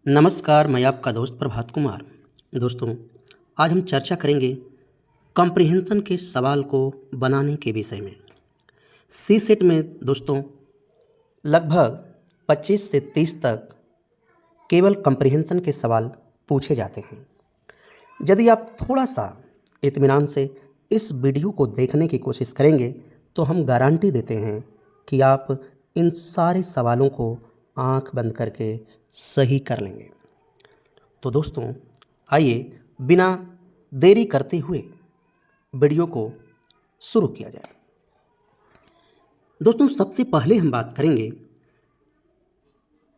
नमस्कार, मैं आपका दोस्त प्रभात कुमार। दोस्तों, आज हम चर्चा करेंगे कॉम्प्रिहेंशन के सवाल को बनाने के विषय में। सी सेट में दोस्तों लगभग 25 से 30 तक केवल कॉम्प्रिहेंशन के सवाल पूछे जाते हैं। यदि आप थोड़ा सा इत्मीनान से इस वीडियो को देखने की कोशिश करेंगे तो हम गारंटी देते हैं कि आप इन सारे सवालों को आंख बंद करके सही कर लेंगे। तो दोस्तों, आइए बिना देरी करते हुए वीडियो को शुरू किया जाए। दोस्तों, सबसे पहले हम बात करेंगे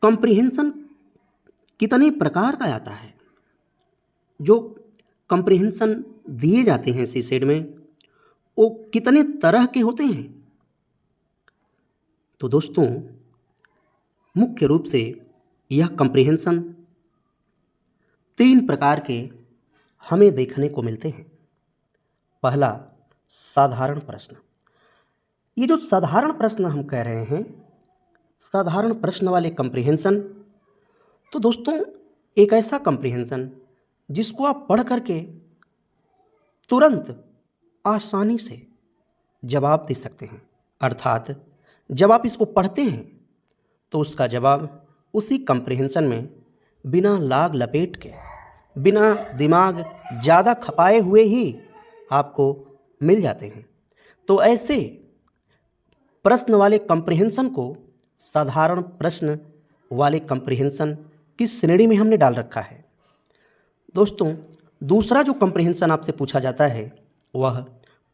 कॉम्प्रिहेंशन कितने प्रकार का आता है। जो कॉम्प्रिहेंशन दिए जाते हैं सीसेट में वो कितने तरह के होते हैं। तो दोस्तों, मुख्य रूप से यह कॉम्प्रिहेंशन 3 प्रकार के हमें देखने को मिलते हैं। पहला, साधारण प्रश्न। ये जो साधारण प्रश्न हम कह रहे हैं, साधारण प्रश्न वाले कॉम्प्रिहेंशन, तो दोस्तों एक ऐसा कॉम्प्रिहेंशन जिसको आप पढ़ करके तुरंत आसानी से जवाब दे सकते हैं। अर्थात जब आप इसको पढ़ते हैं तो उसका जवाब उसी कॉम्प्रिहेंशन में बिना लाग लपेट के, बिना दिमाग ज़्यादा खपाए हुए ही आपको मिल जाते हैं। तो ऐसे प्रश्न वाले कॉम्प्रिहेंशन को साधारण प्रश्न वाले कॉम्प्रिहेंशन की श्रेणी में हमने डाल रखा है। दोस्तों, दूसरा जो कॉम्प्रिहेंशन आपसे पूछा जाता है वह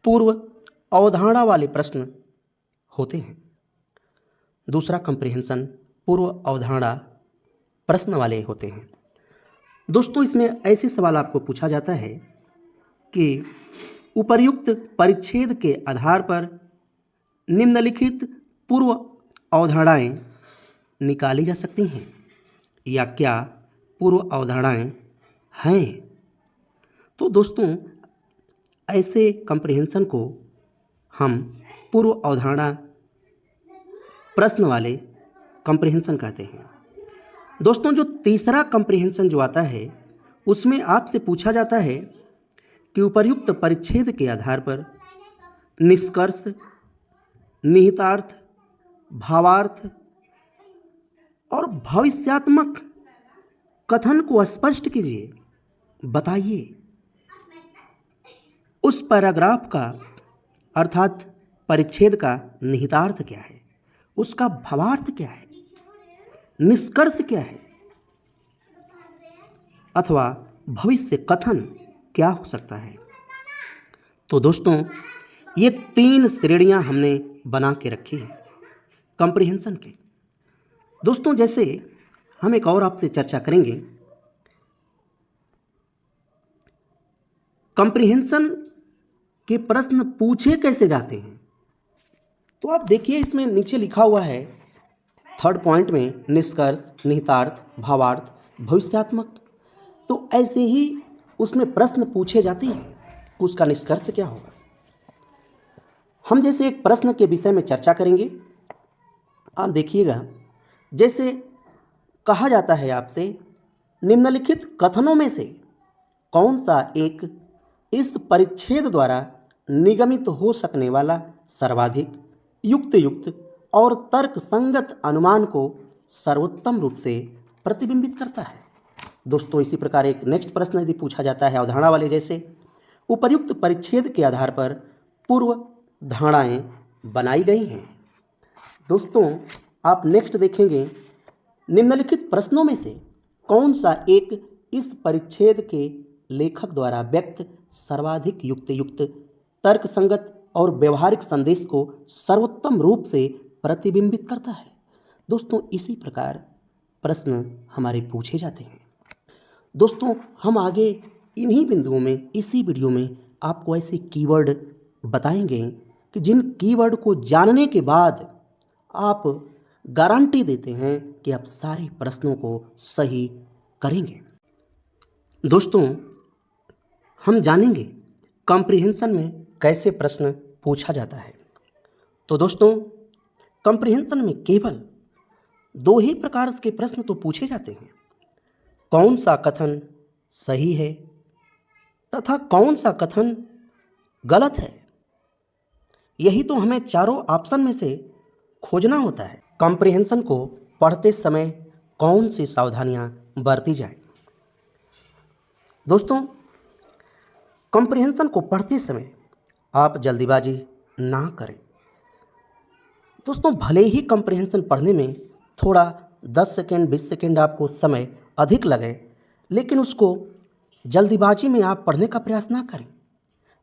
पूर्व अवधारणा वाले प्रश्न होते हैं। दूसरा कॉम्प्रिहेंशन पूर्व अवधारणा प्रश्न वाले होते हैं। दोस्तों, इसमें ऐसे सवाल आपको पूछा जाता है कि उपर्युक्त परिच्छेद के आधार पर निम्नलिखित पूर्व अवधारणाएं निकाली जा सकती हैं या क्या पूर्व अवधारणाएं हैं। तो दोस्तों, ऐसे कॉम्प्रिहेंशन को हम पूर्व अवधारणा प्रश्न वाले कॉम्प्रिहेंशन कहते हैं। दोस्तों, जो तीसरा कॉम्प्रिहेंशन जो आता है उसमें आपसे पूछा जाता है कि उपर्युक्त परिच्छेद के आधार पर निष्कर्ष, निहितार्थ, भावार्थ और भविष्यात्मक कथन को स्पष्ट कीजिए। बताइए उस पैराग्राफ का अर्थात परिच्छेद का निहितार्थ क्या है, उसका भावार्थ क्या है, निष्कर्ष क्या है, अथवा भविष्य कथन क्या हो सकता है। तो दोस्तों, ये 3 श्रेणियां हमने बना के रखी हैं कॉम्प्रिहेंशन के। दोस्तों, जैसे हम एक और आपसे चर्चा करेंगे, कॉम्प्रिहेंशन के प्रश्न पूछे कैसे जाते हैं। तो आप देखिए, इसमें नीचे लिखा हुआ है 3rd पॉइंट में निष्कर्ष, निहितार्थ, भावार्थ, भविष्यात्मक। तो ऐसे ही उसमें प्रश्न पूछे जाते हैं, उसका निष्कर्ष क्या होगा। हम जैसे एक प्रश्न के विषय में चर्चा करेंगे। आप देखिएगा, जैसे कहा जाता है आपसे, निम्नलिखित कथनों में से कौन सा एक इस परिच्छेद द्वारा निगमित हो सकने वाला सर्वाधिक युक्त और तर्क संगत अनुमान को सर्वोत्तम रूप से प्रतिबिंबित करता है। दोस्तों, इसी प्रकार एक नेक्स्ट प्रश्न यदि पूछा जाता है अवधारणा वाले जैसे, उपर्युक्त परिच्छेद के आधार पर पूर्व धारणाएं बनाई गई हैं। दोस्तों, आप नेक्स्ट देखेंगे, निम्नलिखित प्रश्नों में से कौन सा एक इस परिच्छेद के लेखक द्वारा व्यक्त सर्वाधिक युक्त तर्क संगत और व्यवहारिक संदेश को सर्वोत्तम रूप से प्रतिबिंबित करता है। दोस्तों, इसी प्रकार प्रश्न हमारे पूछे जाते हैं। दोस्तों, हम आगे इन्हीं बिंदुओं में इसी वीडियो में आपको ऐसे कीवर्ड बताएंगे कि जिन कीवर्ड को जानने के बाद आप गारंटी देते हैं कि आप सारे प्रश्नों को सही करेंगे। दोस्तों, हम जानेंगे कॉम्प्रिहेंशन में कैसे प्रश्न पूछा जाता है। तो दोस्तों, कॉम्प्रिहेंशन में केवल 2 ही प्रकार के प्रश्न तो पूछे जाते हैं। कौन सा कथन सही है तथा कौन सा कथन गलत है, यही तो हमें चारों ऑप्शन में से खोजना होता है। कॉम्प्रिहेंशन को पढ़ते समय कौन सी सावधानियां बरती जाएं? दोस्तों, कॉम्प्रिहेंशन को पढ़ते समय आप जल्दीबाजी ना करें। दोस्तों, भले ही कॉम्प्रिहेंशन पढ़ने में थोड़ा 10 सेकेंड 20 सेकेंड आपको समय अधिक लगे, लेकिन उसको जल्दीबाजी में आप पढ़ने का प्रयास ना करें,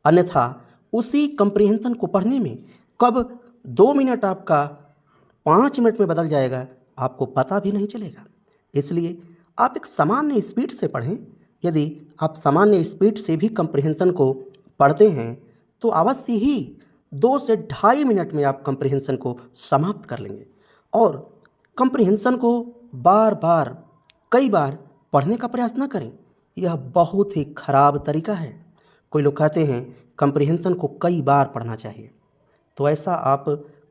अन्यथा उसी कॉम्प्रिहेंशन को पढ़ने में कब 2 मिनट आपका 5 मिनट में बदल जाएगा आपको पता भी नहीं चलेगा। इसलिए आप एक सामान्य स्पीड से पढ़ें। यदि आप सामान्य स्पीड से भी कॉम्प्रिहेंशन को पढ़ते हैं तो अवश्य ही 2 से ढाई मिनट में आप कॉम्प्रिहेंशन को समाप्त कर लेंगे। और कॉम्प्रिहेंशन को बार बार कई बार पढ़ने का प्रयास न करें, यह बहुत ही खराब तरीका है। कोई लोग कहते हैं कॉम्प्रिहेंशन को कई बार पढ़ना चाहिए, तो ऐसा आप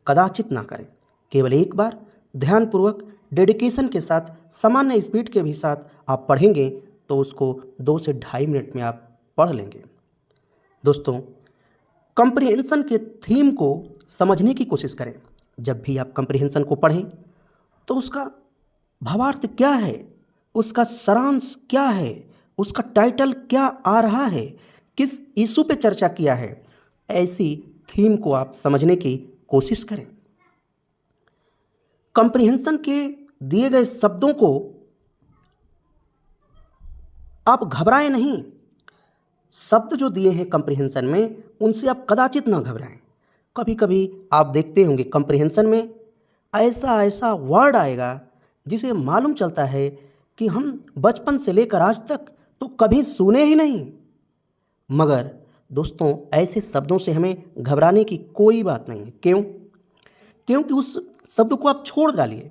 कदाचित ना करें। केवल एक बार ध्यानपूर्वक डेडिकेशन के साथ सामान्य स्पीड के भी साथ आप पढ़ेंगे तो उसको 2 से ढाई मिनट में आप पढ़ लेंगे। दोस्तों, कॉम्प्रिहेंशन के थीम को समझने की कोशिश करें। जब भी आप कॉम्प्रिहेंशन को पढ़ें तो उसका भावार्थ क्या है, उसका सारांश क्या है, उसका टाइटल क्या आ रहा है, किस इशू पे चर्चा किया है, ऐसी थीम को आप समझने की कोशिश करें। कॉम्प्रिहेंशन के दिए गए शब्दों को आप घबराएं नहीं। शब्द जो दिए हैं कॉम्प्रिहेंशन में उनसे आप कदाचित ना घबराएं। कभी कभी आप देखते होंगे कॉम्प्रिहेंशन में ऐसा ऐसा वर्ड आएगा जिसे मालूम चलता है कि हम बचपन से लेकर आज तक तो कभी सुने ही नहीं। मगर दोस्तों, ऐसे शब्दों से हमें घबराने की कोई बात नहीं है। क्यों? क्योंकि उस शब्द को आप छोड़ डालिए।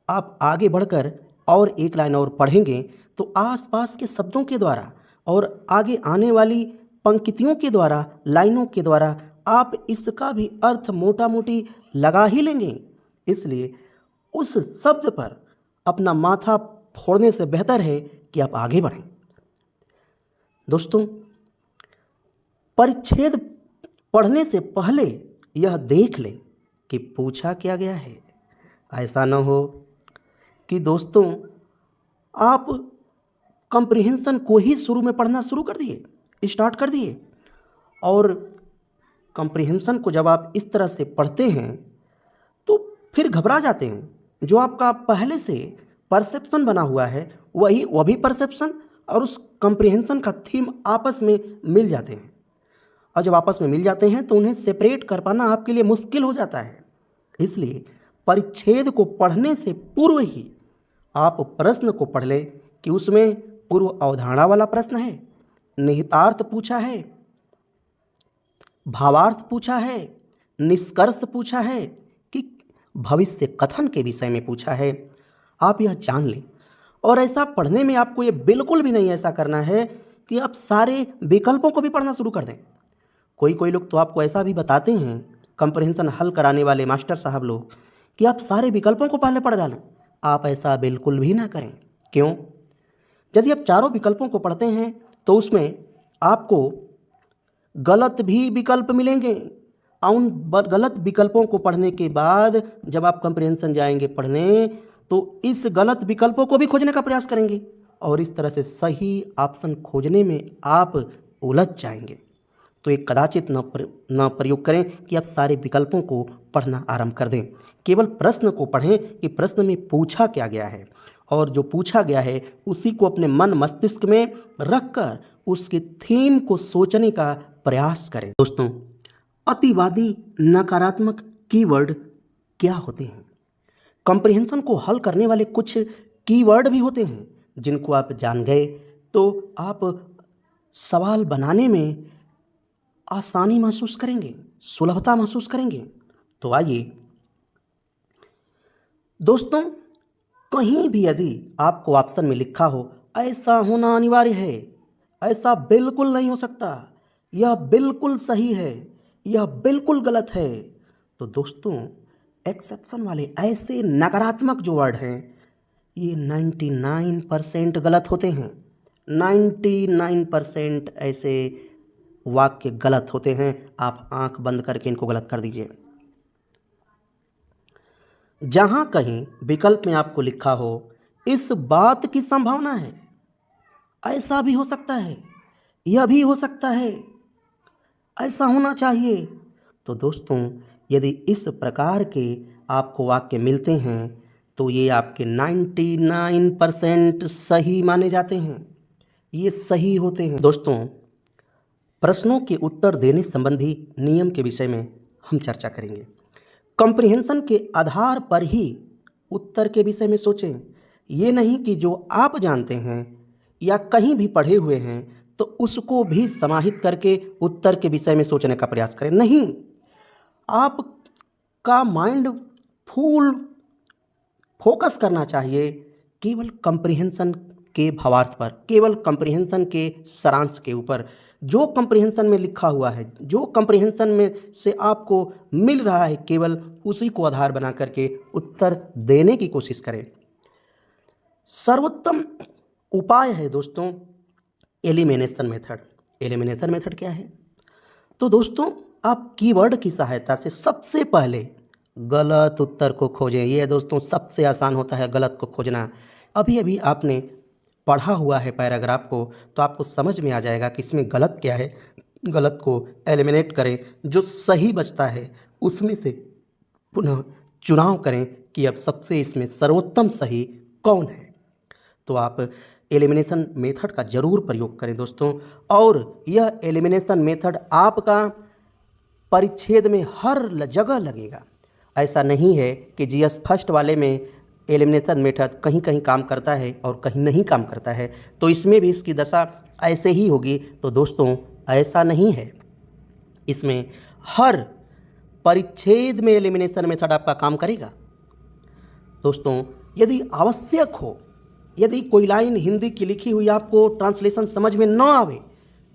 आप आगे बढ़कर और एक लाइन और पढ़ेंगे तो आसपास के शब्दों के द्वारा और आगे आने वाली पंक्तियों के द्वारा, लाइनों के द्वारा आप इसका भी अर्थ मोटा मोटी लगा ही लेंगे। इसलिए उस शब्द पर अपना माथा फोड़ने से बेहतर है कि आप आगे बढ़ें। दोस्तों, परिच्छेद पढ़ने से पहले यह देख लें कि पूछा क्या गया है। ऐसा न हो कि दोस्तों आप कॉम्प्रिहेंशन को ही शुरू में पढ़ना शुरू कर दिए, स्टार्ट कर दिए, और कॉम्प्रिहेंशन को जब आप इस तरह से पढ़ते हैं तो फिर घबरा जाते हैं। जो आपका पहले से परसेप्शन बना हुआ है वह भी परसेप्शन और उस कॉम्प्रिहेंशन का थीम आपस में मिल जाते हैं, और जब आपस में मिल जाते हैं तो उन्हें सेपरेट कर पाना आपके लिए मुश्किल हो जाता है। इसलिए परिच्छेद को पढ़ने से पूर्व ही आप प्रश्न को पढ़ लें कि उसमें पूर्व अवधारणा वाला प्रश्न है, निहितार्थ पूछा है, भावार्थ पूछा है, निष्कर्ष पूछा है कि भविष्य कथन के विषय में पूछा है। आप यह जान लें। और ऐसा पढ़ने में आपको ये बिल्कुल भी नहीं ऐसा करना है कि आप सारे विकल्पों को भी पढ़ना शुरू कर दें। कोई लोग तो आपको ऐसा भी बताते हैं, कॉम्प्रिहेंशन हल कराने वाले मास्टर साहब लोग, कि आप सारे विकल्पों को पहले पढ़ डालें। आप ऐसा बिल्कुल भी ना करें। क्यों? यदि आप चारों विकल्पों को पढ़ते हैं तो उसमें आपको गलत भी विकल्प मिलेंगे। उन गलत विकल्पों को पढ़ने के बाद जब आप कॉम्प्रिहेंशन जाएंगे पढ़ने तो इस गलत विकल्पों को भी खोजने का प्रयास करेंगे, और इस तरह से सही ऑप्शन खोजने में आप उलझ जाएंगे। तो एक कदाचित न प्रयोग करें कि आप सारे विकल्पों को पढ़ना आरंभ कर दें। केवल प्रश्न को पढ़ें कि प्रश्न में पूछा क्या गया है, और जो पूछा गया है उसी को अपने मन मस्तिष्क में रखकर उसके थीम को सोचने का प्रयास करें। दोस्तों, अतिवादी नकारात्मक कीवर्ड क्या होते हैं? कॉम्प्रिहेंशन को हल करने वाले कुछ कीवर्ड भी होते हैं जिनको आप जान गए तो आप सवाल बनाने में आसानी महसूस करेंगे, सुलभता महसूस करेंगे। तो आइए दोस्तों, कहीं भी यदि आपको ऑप्शन में लिखा हो ऐसा होना अनिवार्य है, ऐसा बिल्कुल नहीं हो सकता, यह बिल्कुल सही है, यह बिल्कुल गलत है, तो दोस्तों एक्सेप्शन वाले ऐसे नकारात्मक जो वर्ड हैं ये 99% गलत होते हैं। 99% ऐसे वाक्य गलत होते हैं। आप आंख बंद करके इनको गलत कर दीजिए। जहां कहीं विकल्प में आपको लिखा हो इस बात की संभावना है, ऐसा भी हो सकता है, यह भी हो सकता है, ऐसा होना चाहिए, तो दोस्तों यदि इस प्रकार के आपको वाक्य मिलते हैं तो ये आपके 99% सही माने जाते हैं, ये सही होते हैं। दोस्तों, प्रश्नों के उत्तर देने संबंधी नियम के विषय में हम चर्चा करेंगे। कॉम्प्रिहेंशन के आधार पर ही उत्तर के विषय में सोचें। ये नहीं कि जो आप जानते हैं या कहीं भी पढ़े हुए हैं तो उसको भी समाहित करके उत्तर के विषय में सोचने का प्रयास करें। नहीं, आपका माइंड फुल फोकस करना चाहिए केवल कॉम्प्रिहेंशन के भावार्थ पर, केवल कॉम्प्रिहेंशन के सारांश के ऊपर। जो कॉम्प्रिहेंशन में लिखा हुआ है, जो कॉम्प्रिहेंशन में से आपको मिल रहा है, केवल उसी को आधार बना करके उत्तर देने की कोशिश करें। सर्वोत्तम उपाय है दोस्तों एलिमिनेशन मेथड। एलिमिनेशन मेथड क्या है? तो दोस्तों, आप कीवर्ड की सहायता से सबसे पहले गलत उत्तर को खोजें। ये दोस्तों सबसे आसान होता है गलत को खोजना। अभी अभी आपने पढ़ा हुआ है पैराग्राफ को, तो आपको समझ में आ जाएगा कि इसमें गलत क्या है। गलत को एलिमिनेट करें, जो सही बचता है उसमें से पुनः चुनाव करें कि अब सबसे इसमें सर्वोत्तम सही कौन है। तो आप एलिमिनेशन मेथड का ज़रूर प्रयोग करें दोस्तों। और यह एलिमिनेशन मेथड आपका परिच्छेद में हर जगह लगेगा। ऐसा नहीं है कि जीएस फर्स्ट वाले में एलिमिनेशन मेथड कहीं कहीं काम करता है और कहीं नहीं काम करता है, तो इसमें भी इसकी दशा ऐसे ही होगी। तो दोस्तों, ऐसा नहीं है। इसमें हर परिच्छेद में एलिमिनेशन मेथड आपका काम करेगा। दोस्तों, यदि आवश्यक हो, यदि कोई लाइन हिंदी की लिखी हुई आपको ट्रांसलेशन समझ में न आवे,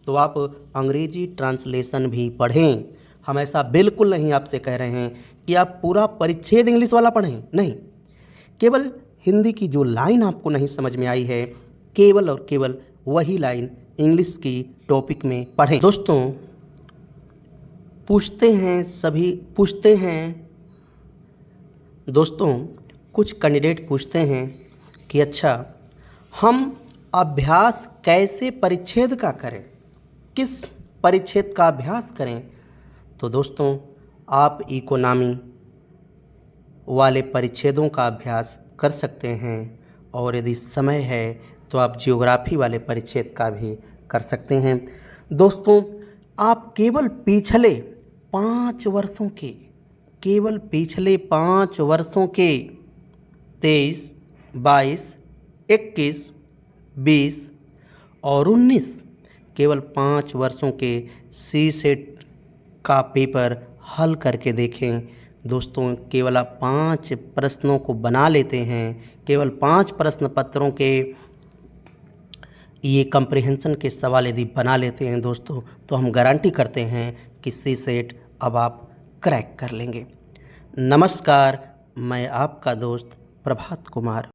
तो आप अंग्रेजी ट्रांसलेशन भी पढ़ें। हम ऐसा बिल्कुल नहीं आपसे कह रहे हैं कि आप पूरा परिच्छेद इंग्लिश वाला पढ़ें, नहीं। केवल हिंदी की जो लाइन आपको नहीं समझ में आई है, केवल और केवल वही लाइन इंग्लिश की टॉपिक में पढ़ें। दोस्तों, कुछ कैंडिडेट पूछते हैं कि अच्छा, हम अभ्यास कैसे परिच्छेद का करें, किस परिच्छेद का अभ्यास करें? तो दोस्तों, आप इकोनॉमी वाले परिच्छेदों का अभ्यास कर सकते हैं, और यदि समय है तो आप जियोग्राफी वाले परिच्छेद का भी कर सकते हैं। दोस्तों, आप केवल पिछले 5 वर्षों के 23, 22, 21, 20 और 19 केवल 5 वर्षों के सीसेट का पेपर हल करके देखें। दोस्तों, केवल आप 5 प्रश्नों को बना लेते हैं, केवल 5 प्रश्न पत्रों के ये कॉम्प्रिहेंशन के सवाल यदि बना लेते हैं दोस्तों, तो हम गारंटी करते हैं कि सीसेट अब आप क्रैक कर लेंगे। नमस्कार, मैं आपका दोस्त प्रभात कुमार।